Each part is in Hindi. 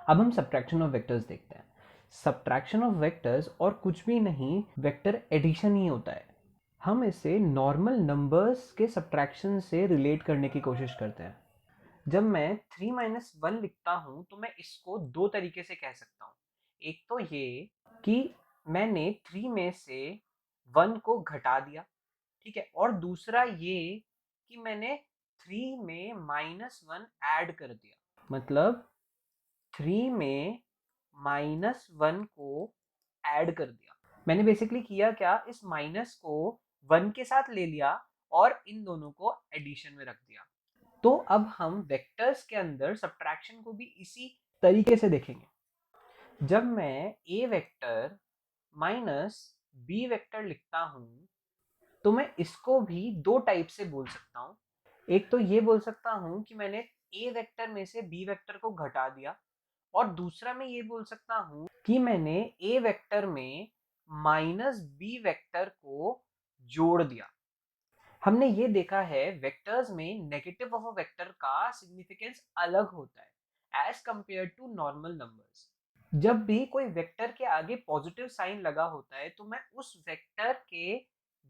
अब हम सब्ट्रैक्शन ऑफ वेक्टर्स देखते हैं। सब्ट्रैक्शन ऑफ वेक्टर्स और कुछ भी नहीं, वेक्टर एडिशन ही होता है। हम इसे नॉर्मल नंबर्स के सब्ट्रैक्शन से रिलेट करने की कोशिश करते हैं। जब मैं 3 - 1 लिखता हूं तो मैं इसको दो तरीके से कह सकता हूं। एक तो ये कि मैंने 3 में से 1 को घटा दिया, ठीक है, और दूसरा ये कि मैंने 3 में -1 ऐड कर दिया। मतलब 3 में -1 को ऐड कर दिया। मैंने बेसिकली किया क्या, इस माइनस को 1 के साथ ले लिया और इन दोनों को एडिशन में रख दिया। तो अब हम वेक्टर्स के अंदर सब्ट्रैक्शन को भी इसी तरीके से देखेंगे। जब मैं ए वेक्टर माइनस बी वेक्टर लिखता हूं तो मैं इसको भी दो टाइप से बोल सकता हूं। एक तो ये बोल सकता हूं कि मैंने ए वेक्टर में से बी वेक्टर को घटा दिया, और दूसरा मैं ये बोल सकता हूं कि मैंने ए वेक्टर में माइनस बी वेक्टर को जोड़ दिया। हमने ये देखा है वेक्टर्स में नेगेटिव ऑफ अ वेक्टर का सिग्निफिकेंस अलग होता है as compared to normal numbers. जब भी कोई वेक्टर के आगे पॉजिटिव साइन लगा होता है तो मैं उस वेक्टर के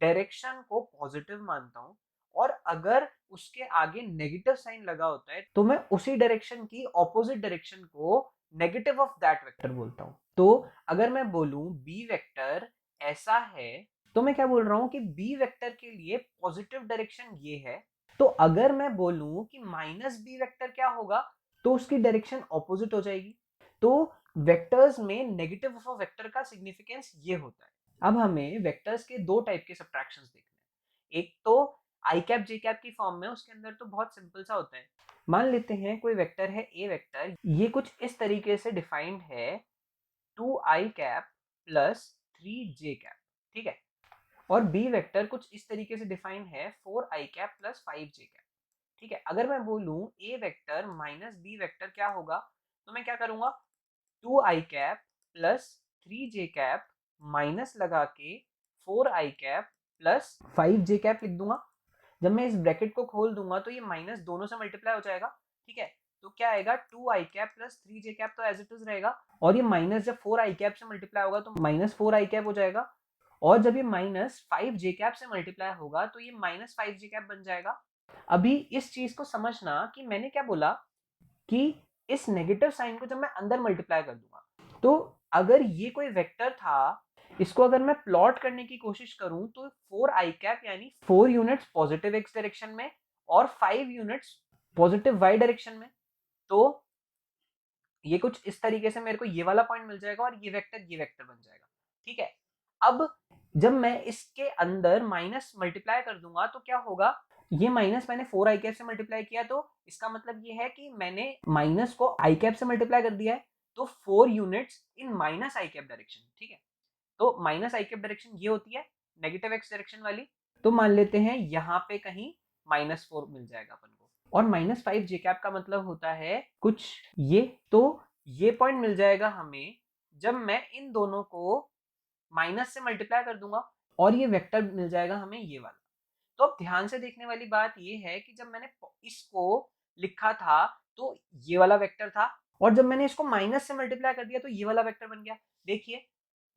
डायरेक्शन को पॉजिटिव मानता हूं, और अगर उसके आगे नेगेटिव साइन लगा होता है तो मैं उसी डायरेक्शन की ऑपोजिट डायरेक्शन को नेगेटिव ऑफ दैट वेक्टर बोलता हूं। तो अगर मैं बोलूं बी वेक्टर ऐसा है तो मैं क्या बोल रहा हूं कि बी वेक्टर के लिए पॉजिटिव डायरेक्शन ये है। तो अगर मैं बोलूं कि माइनस बी वेक्टर क्या होगा तो उसकी डायरेक्शन ऑपोजिट हो जाएगी। तो वेक्टर्स में नेगेटिव ऑफ अ वेक्टर का सिग्निफिकेंस ये होता है। अब हमें वेक्टर्स के दो टाइप के सब्ट्रैक्शंस देखने हैं। एक तो आई कैप जे कैप की फॉर्म में, उसके अंदर तो बहुत सिंपल सा होता है। मान लेते हैं कोई वेक्टर है ए वेक्टर, ये कुछ इस तरीके से डिफाइंड है 2i cap plus 3j cap, ठीक है। और बी वेक्टर कुछ इस तरीके से डिफाइन है 4i cap plus 5j cap, ठीक है। अगर मैं बोलूं ए वेक्टर माइनस बी वेक्टर क्या होगा तो मैं क्या करूंगा, 2i cap plus 3j cap minus लगा के 4i cap plus 5j cap लिख दूंगा। जब मैं इस ब्रैकेट को खोल दूंगा तो ये माइनस दोनों से मल्टीप्लाई हो जाएगा, ठीक है। तो क्या आएगा, 2i cap plus 3j cap तो एज इट इज रहेगा, और ये माइनस जब 4i कैप से मल्टीप्लाई होगा तो माइनस 4i कैप हो जाएगा, और जब ये माइनस 5j कैप से मल्टीप्लाई होगा तो ये माइनस 5j कैप बन जाएगा। अभी इस चीज को समझना कि मैंने क्या बोला कि इस नेगेटिव साइन को जब मैं अंदर मल्टीप्लाई कर दूंगा तो अगर ये कोई वेक्टर था, इसको अगर मैं प्लॉट करने की कोशिश करूं तो 4i कैप यानी 4 यूनिट्स पॉजिटिव एक्स डायरेक्शन में और 5 यूनिट्स पॉजिटिव वाई डायरेक्शन में। तो ये कुछ इस तरीके से मेरे को ये वाला पॉइंट मिल जाएगा और ये वेक्टर बन जाएगा, ठीक है। अब जब मैं इसके अंदर माइनस मल्टीप्लाई कर दूंगा तो क्या होगा, ये माइनस मैंने 4i कैप से मल्टीप्लाई किया तो इसका मतलब ये है कि मैंने माइनस को i कैप से मल्टीप्लाई कर दिया है, तो 4 units in minus i cap direction, ठीक है। तो माइनस i कैप डायरेक्शन ये होती है नेगेटिव एक्स डायरेक्शन वाली। तो मान लेते हैं यहाँ पे कहीं -4 मिल जाएगा अपन को, और -5 j कैप का मतलब होता है कुछ ये। तो ये पॉइंट मिल जाएगा हमें जब मैं इन दोनों को माइनस से मल्टीप्लाई कर दूंगा, और ये वेक्टर मिल जाएगा हमें ये वाला। तो अब ध्यान से देखने वाली बात ये है कि जब मैंने इसको लिखा था तो ये वाला वेक्टर था, और जब मैंने इसको माइनस से मल्टीप्लाई कर दिया तो ये वाला वेक्टर बन गया। देखिए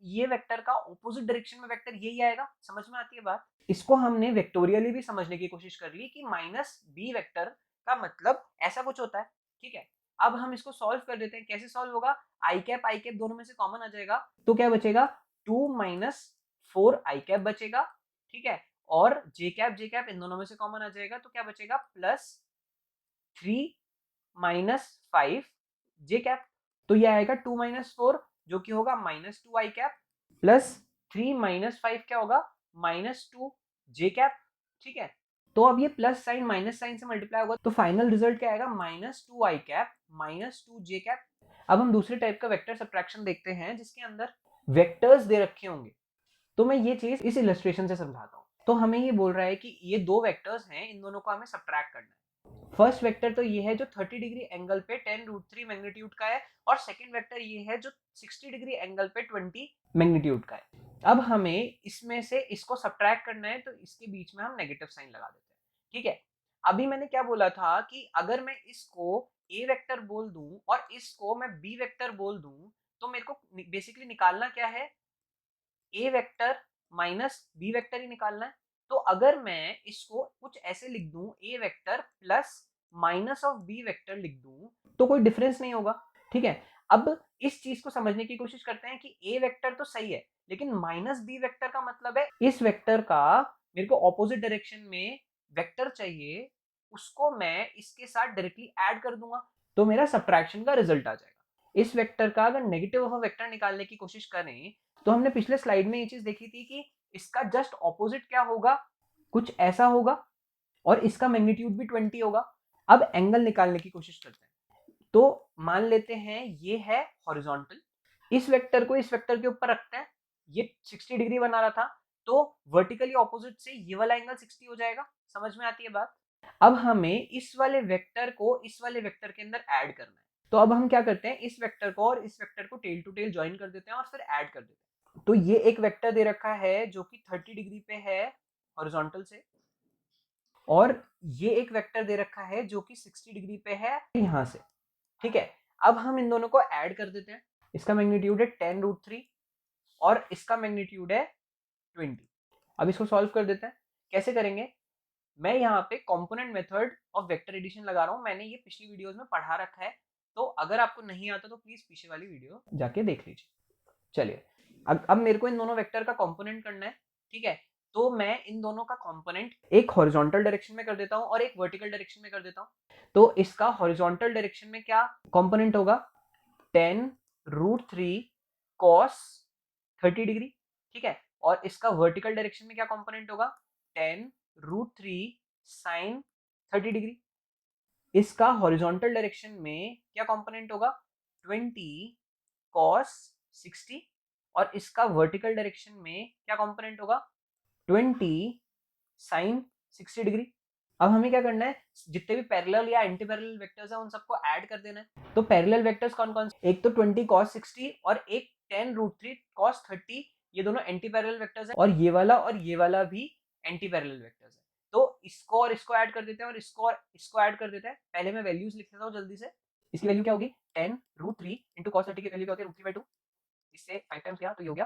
ये वेक्टर का ऑपोजिट डायरेक्शन में वेक्टर यही आएगा। समझ में आती है बात। इसको हमने वेक्टोरियली भी समझने की कोशिश कर ली कि माइनस बी वेक्टर का मतलब ऐसा कुछ होता है, ठीक है। अब हम इसको सॉल्व कर देते हैं। कैसे सॉल्व होगा, आई कैप दोनों में से कॉमन आ जाएगा तो क्या बचेगा, 2 - 4i कैप बचेगा, ठीक है। और जे कैप इन दोनों में से कॉमन आ जाएगा तो क्या बचेगा, प्लस 3 - 5 जे कैप। तो ये आएगा 2 - 4 जो कि होगा -2i कैप, प्लस 3 - 5 क्या होगा, -2 जे कैप, ठीक है। तो अब ये प्लस साइन माइनस साइन से मल्टीप्लाई होगा तो फाइनल रिजल्ट क्या आएगा, -2i कैप -2 जे कैप। अब हम दूसरे टाइप का वेक्टर सब्ट्रैक्शन देखते हैं जिसके अंदर वेक्टर्स दे रखे होंगे। तो मैं ये चीज इस इलस्ट्रेशन से समझाता हूँ। तो हमें ये बोल रहा है कि ये दो वेक्टर्स हैं, इन दोनों को हमें सब्ट्रैक्ट करना है। फर्स्ट वेक्टर तो ये है जो 30 डिग्री एंगल पे 10√3 मैग्नीट्यूड का है, और सेकंड वेक्टर ये है जो 60 डिग्री एंगल पे 20 मैग्नीट्यूड का है। अब हमें इसमें से इसको सब्ट्रैक्ट करना है तो इसके बीच में हम नेगेटिव साइन लगा देते हैं, ठीक है। अभी मैंने क्या बोला था कि अगर मैं इसको ए वेक्टर बोल दूं और इसको मैं बी वेक्टर बोल दूं, तो मेरे को बेसिकली निकालना क्या है, ए वेक्टर माइनस बी वेक्टर ही निकालना है। तो अगर मैं इसको कुछ ऐसे लिख दूं, A vector plus minus of B vector लिख दूं, तो कोई डिफरेंस नहीं होगा। ठीक है, अब इस चीज को समझने की कोशिश करते हैं कि ए वेक्टर तो सही है, लेकिन माइनस बी वेक्टर का मतलब है इस वेक्टर का मेरे को ऑपोजिट डायरेक्शन में वेक्टर चाहिए, उसको मैं इसके साथ डायरेक्टली ऐड कर दूंगा, तो मेरा सब्ट्रैक्शन का रिजल्ट आ जाएगा। इस वेक्टर का अगर नेगेटिव ऑफ वेक्टर निकालने की कोशिश करें, तो हमने पिछले स्लाइड में ये चीज देखी थी कि इसका जस्ट ऑपोजिट क्या होगा, कुछ ऐसा होगा, और इसका मैग्नीट्यूड भी 20 होगा। अब एंगल निकालने की कोशिश करते हैं। तो मान लेते हैं ये है हॉरिजॉन्टल, इस वेक्टर को इस वेक्टर के ऊपर रखते हैं, ये 60 डिग्री बना रहा था, तो वर्टिकली ऑपोजिट से ये वाला एंगल 60 हो जाएगा। समझ में आती है बात? अब हमें इस वाले वेक्टर को इस वाले वेक्टर के अंदर ऐड करना है। तो अब हम क्या करते हैं, इस वेक्टर को और इस वेक्टर को टेल टू टेल ज्वाइन कर देते हैं और फिर ऐड कर देते हैं। तो ये एक वेक्टर दे रखा है जो कि 30 डिग्री पे है हॉरिजॉन्टल से, और ये एक वेक्टर दे रखा है जो कि 60 डिग्री पे है यहां से। ठीक है, अब हम इन दोनों को ऐड कर देते हैं। इसका मैग्नीट्यूड है 10√3 और इसका मैग्नीट्यूड है 20। अब इसको सॉल्व कर देते हैं। कैसे करेंगे, मैं यहाँ पे component method of vector addition लगा रहा हूँ, मैंने ये पिछली वीडियोस में पढ़ा रखा है, तो अगर आपको नहीं आता तो प्लीज पीछे वाली वीडियो जाके देख लीजिए। चलिए, अब मेरे को इन दोनों वेक्टर का कंपोनेंट करना है। ठीक है, तो मैं इन दोनों का कंपोनेंट एक हॉरिजॉन्टल डायरेक्शन में कर देता हूँ और एक वर्टिकल डायरेक्शन में कर देता हूँ। तो इसका हॉरिजॉन्टल डायरेक्शन में क्या कंपोनेंट होगा, 10√3 cos 30 डिग्री। ठीक है, और इसका वर्टिकल डायरेक्शन में क्या कंपोनेंट होगा, 10√3 sin 30 डिग्री। इसका हॉरिजॉन्टल डायरेक्शन में क्या कंपोनेंट होगा, 20 cos 60, और इसका वर्टिकल डायरेक्शन में क्या कंपोनेंट होगा, 20 sin 60 डिग्री। अब हमें क्या करना है, जितने भी पैरेलल या एंटी पैरेलल वेक्टर्स हैं उन सबको ऐड कर देना है। तो पैरेलल वेक्टर्स कौन कौन से, एक तो 20 cos 60 और एक 10√3 cos 30, ये दोनों एंटी पैरेलल वेक्टर्स हैं, और ये वाला भी एंटी पैरेलल वेक्टर्स है। तो इसको और इसको ऐड कर देते हैं और इसको और इसको ऐड कर देते हैं। पहले मैं वैल्यूज लिख देता हूँ जल्दी से। इसकी वैल्यू क्या होगी, 10√3 इंटू cos 30 की वैल्यू क्या होती है, √3/2, इससे 5 टाइम्स किया तो ये हो गया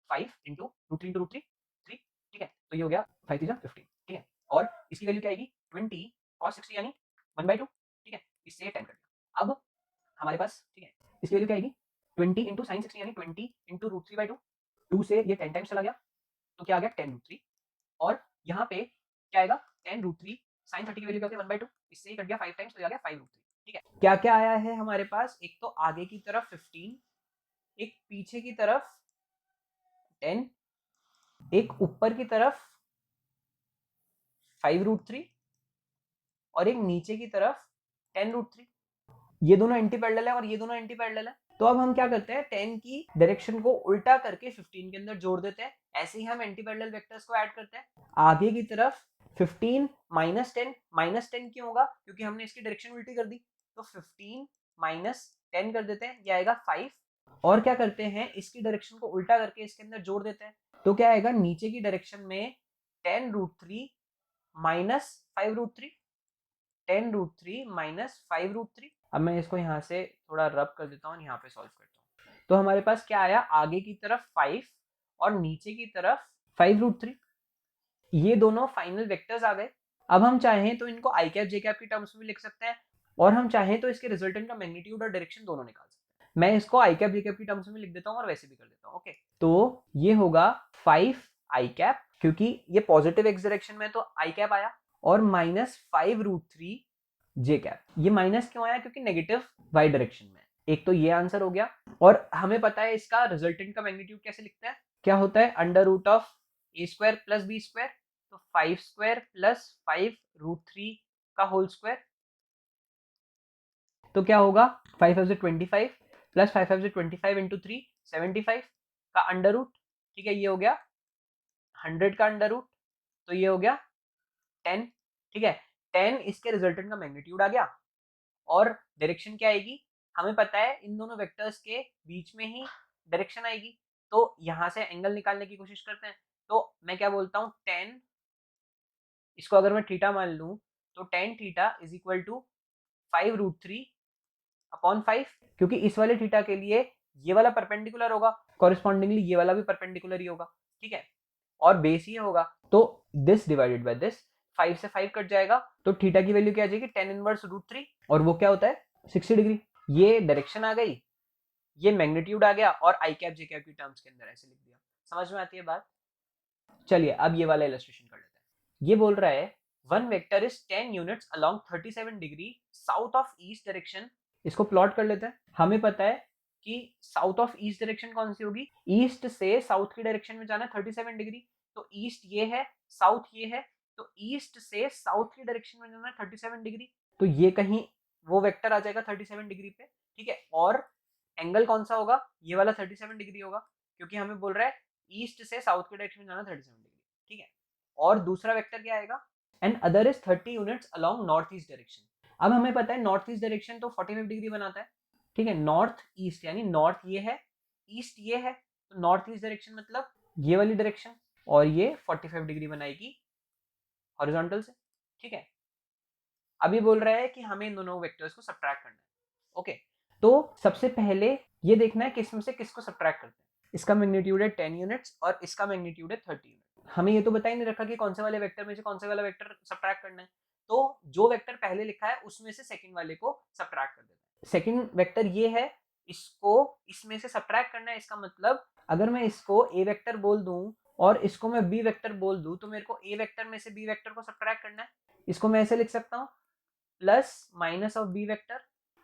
5 इंटू √3 इंटू √3 3। ठीक है, तो ये हो गया 5 3 15। ठीक है, और इसकी वैल्यू क्या आएगी, 20 cos 60 यानी 1/2। ठीक है, इससे 10 कर दिया। अब हमारे पास, ठीक है, इसकी वैल्यू क्या आएगी, 20 इंटू साइन 60 यानी 20 इंटू √3/2। 2 से ये 10 टाइम्स चला गया, तो क्या आ गया 10√3। और यहाँ पे क्या आएगा, 10√3 साइन 30 की वैल्यू क्या होती है 1/2, इससे ही कट गया 5 टाइम्स, तो आ गया 5√3। ठीक है, क्या क्या आया है हमारे पास, एक तो आगे की तरफ 15, एक पीछे की तरफ 10, एक ऊपर की तरफ 5√3 और एक नीचे की तरफ 10√3। ये दोनों एंटी पैरेलल है और ये दोनों एंटी पैरेलल है। तो अब हम क्या करते हैं, 10 की डायरेक्शन को उल्टा करके 15 के अंदर जोड़ देते हैं। ऐसे ही हम एंटी पैरेलल वेक्टर्स को ऐड करते हैं। आगे की तरफ 15 -10 क्यों होगा, क्योंकि हमने इसकी डायरेक्शन उल्टी कर दी। तो 15 -10 कर देते हैं, ये आएगा 5। और क्या करते हैं, इसकी डायरेक्शन को उल्टा करके इसके अंदर जोड़ देते हैं। तो क्या आएगा, नीचे की डायरेक्शन में 10√3 -5√3, 10√3 -5√3। अब मैं इसको यहाँ से थोड़ा रब कर देता हूँ, यहाँ पे सॉल्व करता हूँ। तो हमारे पास क्या आया, आगे की तरफ 5 और नीचे की तरफ 5√3। ये दोनों फाइनल वेक्टर्स आ गए। अब हम चाहें तो इनको आई कैप जे कैप की टर्म्स में लिख सकते हैं, और हम चाहें तो इसके रिजल्टेंट का मैग्नीट्यूड और डायरेक्शन दोनों निकाल सकते हैं। मैं इसको आई कैप जे कैप की टर्म्स में लिख देता हूँ और वैसे भी कर देता हूँ। ओके, तो ये होगा 5 आई कैप, क्योंकि ये पॉजिटिव एक्स डायरेक्शन में तो आई कैप आया, और -5√3 जे कैप। ये माइनस क्यों आया, क्योंकि नेगेटिव वाई डायरेक्शन में। एक तो ये आंसर हो गया, और हमें पता है इसका रिजल्टेंट का मैग्नीट्यूड कैसे लिखते हैं, क्या होता है, √a² + b²। तो 5² + 5√3 का होल स्क्वायर। तो क्या होगा, 5 5 25 + 5 5 25 इंटू 3 75 का अंडर रूट। ठीक है, ये हो गया 100 का अंडर रूट, तो ये हो गया 10। ठीक है, 10 इसके रिजल्टेंट का मैग्नीट्यूड आ गया, और डायरेक्शन क्या आएगी, हमें पता है इन दोनों वेक्टर्स के बीच में ही डायरेक्शन आएगी। तो यहां से एंगल निकालने की कोशिश करते हैं। तो मैं क्या बोलता हूं, 10, इसको अगर मैं थीटा मान लूं, तो tan थीटा = 5√3/5, क्योंकि इस वाले थीटा के लिए ये वाला परपेंडिकुलर होगा, कॉरेस्पॉन्डिंगली ये वाला भी परपेंडिकुलर ही होगा, ठीक है, और बेस ये होगा, तो दिस डिवाइडेड बाय दिस, 5 से 5 कट जाएगा, तो थीटा की वैल्यू क्या आ जाएगी, tan इनवर्स √3, और वो क्या होता है 60 डिग्री। ये डायरेक्शन आ गई, ये मैग्नीट्यूड आ गया, और आई कैप जे कैप की टर्म्स के अंदर ऐसे लिख दिया। समझ में आती है बात? चलिए अब ये वाला इलस्ट्रेशन कर लेते हैं। ये बोल रहा है one vector is 10 units along 37 degree south of east direction. इसको प्लॉट कर लेते हैं। हमें पता है कि साउथ ऑफ ईस्ट डायरेक्शन कौन सी होगी, ईस्ट से साउथ की डायरेक्शन में जाना है 37 डिग्री, तो ईस्ट ये है, साउथ ये है, तो ईस्ट से साउथ की डायरेक्शन में जाना है 37 डिग्री, तो ये कहीं वो वेक्टर आ जाएगा 37 डिग्री पे, ठीक है, और एंगल कौन सा होगा, ये वाला 37 डिग्री होगा, क्योंकि हमें बोल रहा है ईस्ट से साउथ के डायरेक्शन में जाना 37 डिग्री, ठीक है। और दूसरा वेक्टर क्या आएगा, and other is 30 units along north east direction. अब हमें पता है नॉर्थ ईस्ट डायरेक्शन तो 45 डिग्री बनाता है, ठीक है, नॉर्थ ईस्ट यानी नॉर्थ ये है, ईस्ट ये है, तो नॉर्थ ईस्ट डायरेक्शन मतलब ये वाली डायरेक्शन, और ये 45 डिग्री बनाएगी हॉरिजॉन्टल से, ठीक है। अभी बोल रहा है कि हमें इन दोनों वेक्टर्स को सब्ट्रैक्ट करना है, ओके। तो सबसे पहले ये देखना है किसमें से किसको सब्ट्रैक्ट करते हैं। इसका मैग्नीट्यूड है 10 यूनिट्स और इसका मैग्नीट्यूड है 30 यूनिट। हमें ये तो बता ही नहीं रखा कि कौन से वाले वेक्टर में से कौन से वाला वेक्टर सब्ट्रैक्ट करना है, तो जो वेक्टर पहले लिखा है उसमें से सेकंड वाले को सब्ट्रैक्ट कर देते हैं। सेकंड वेक्टर ये है, इसको इसमें से सब्ट्रैक्ट करना है, इसका मतलब अगर मैं इसको ए वेक्टर बोल दूं और इसको मैं बी वेक्टर बोल दूं, तो मेरे को ए वेक्टर में से बी वेक्टर को सब्ट्रैक्ट करना है। इसको मैं ऐसे लिख सकता हूँ, plus minus of B vector.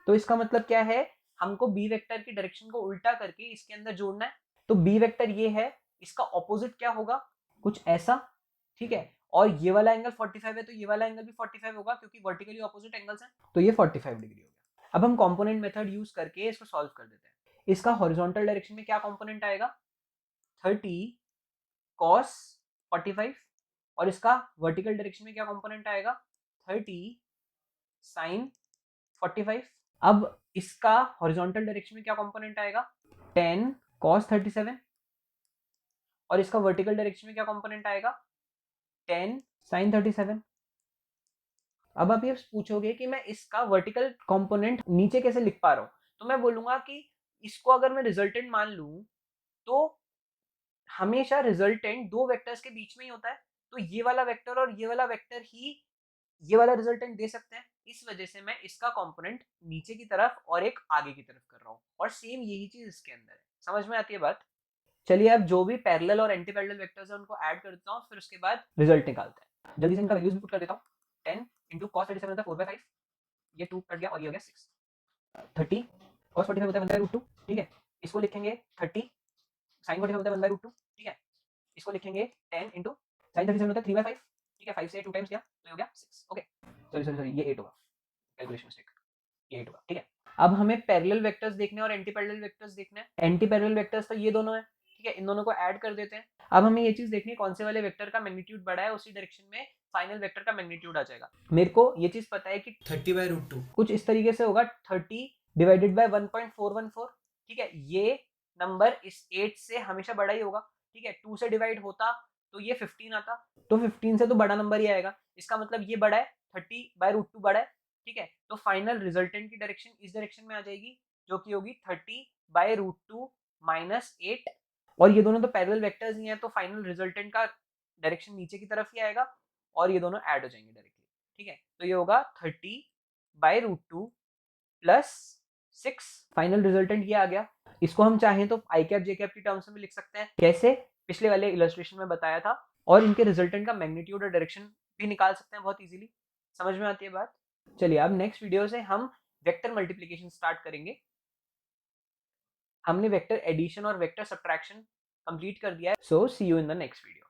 तो इसका मतलब क्या है, हमको बी वेक्टर की डायरेक्शन को उल्टा करके इसके अंदर जोड़ना है। तो बी वेक्टर ये है, इसका ऑपोजिट क्या होगा, कुछ ऐसा, ठीक है, और ये वाला एंगल 45 है, तो ये वाला एंगल भी 45 होगा, क्योंकि वर्टिकली ऑपोजिट एंगल्स हैं, तो ये 45 डिग्री हो गया। अब हम कंपोनेंट मेथड यूज करके इसको सॉल्व कर देते हैं। इसका हॉरिजॉन्टल डायरेक्शन में क्या कंपोनेंट आएगा, 30 cos 45, और इसका वर्टिकल डायरेक्शन में क्या कंपोनेंट आएगा, 30 sin 45। अब इसका हॉरिजॉन्टल डायरेक्शन में क्या कंपोनेंट आएगा, 10 cos 37, और इसका वर्टिकल डायरेक्शन में क्या कंपोनेंट आएगा, 10 sin 37। अब आप ये पूछोगे कि मैं इसका वर्टिकल कंपोनेंट नीचे कैसे लिख पा रहा हूं, तो मैं बोलूंगा कि इसको अगर मैं रिजल्टेंट मान लूं, तो हमेशा रिजल्टेंट दो वेक्टर्स के बीच में ही होता है, तो ये वाला वेक्टर और ये वाला वेक्टर ही ये वाला रिजल्टेंट दे सकते हैं। इस वजह से मैं इसका कंपोनेंट नीचे की तरफ और एक आगे की तरफ कर रहा हूँ, और सेम यही चीज इसके अंदर है। समझ में आती है बात? चलिए अब जो भी पैरेलल और एंटी पैरेलल वेक्टर्स है उनको ऐड कर देता हूँ, फिर उसके बाद रिजल्ट निकालते हैं। जल्दी से इनका वैल्यूज भी पुट कर देता हूँ। 10 इंटू कॉस 37 होता है 4/5, ये 2 कट गया और ये हो गया 6। 30 कॉस 45 होता है 1/√2, ठीक है, इसको लिखेंगे 30 साइन 45 होता है 1/√2, ठीक है, इसको लिखेंगे 10 इंटू साइन 37 होता है 3/5, ठीक है, 5 से 2 टाइम्स किया तो ये हो गया 6। ओके, सॉरी ये 8 होगा, कैलकुलेशन मिस्टेक, ये 8 होगा, ठीक है। अब हमें पैरेलल वेक्टर्स देखने और एंटी पैरेलल वेक्टर्स देखने हैं। एंटी पैरेलल वेक्टर्स तो ये दोनों है, ठीक है, इन दोनों को ऐड कर देते हैं। अब हमें ये चीज देखनी है कौन से वाले वेक्टर का मैग्नीट्यूड बड़ा है, उसी डायरेक्शन में फाइनल वेक्टर का मैग्नीट्यूड आ जाएगा। मेरे को ये चीज पता है कि 30/√2 कुछ इस तरीके से होगा, 30 डिवाइडेड बाय 1.414, ठीक है, ये नंबर इस 8 से हमेशा बड़ा ही होगा, ठीक है, 2 से डिवाइड होता तो ये 15 आता, तो 15 से तो बड़ा नंबर ही आएगा, इसका मतलब ये बड़ा है, 30/√2 बड़ा है, ठीक है। तो फाइनल रिजल्टेंट की डायरेक्शन इस डायरेक्शन में आ जाएगी, जो कि होगी 30/√2 माइनस 8, और ये दोनों तो पैरेलल वेक्टर्स ही हैं, तो फाइनल रिजल्टेंट का डायरेक्शन नीचे की तरफ ही आएगा, और ये दोनों ऐड हो जाएंगे डायरेक्टली, ठीक है। तो ये होगा 30/√2 प्लस 6, फाइनल रिजल्टेंट ये आ गया। इसको हम चाहें तो आई कैप जे कैप की टर्म्स में लिख सकते हैं, कैसे पिछले वाले इलस्ट्रेशन में बताया था, और इनके रिजल्टेंट का मैग्नीट्यूड और डायरेक्शन भी निकाल सकते हैं बहुत इजीली। समझ में आती है बात? चलिए अब नेक्स्ट वीडियो से हम वेक्टर मल्टीप्लिकेशन स्टार्ट करेंगे। हमने वेक्टर एडिशन और वेक्टर सब्ट्रैक्शन कंप्लीट कर दिया है, so see you in the next video.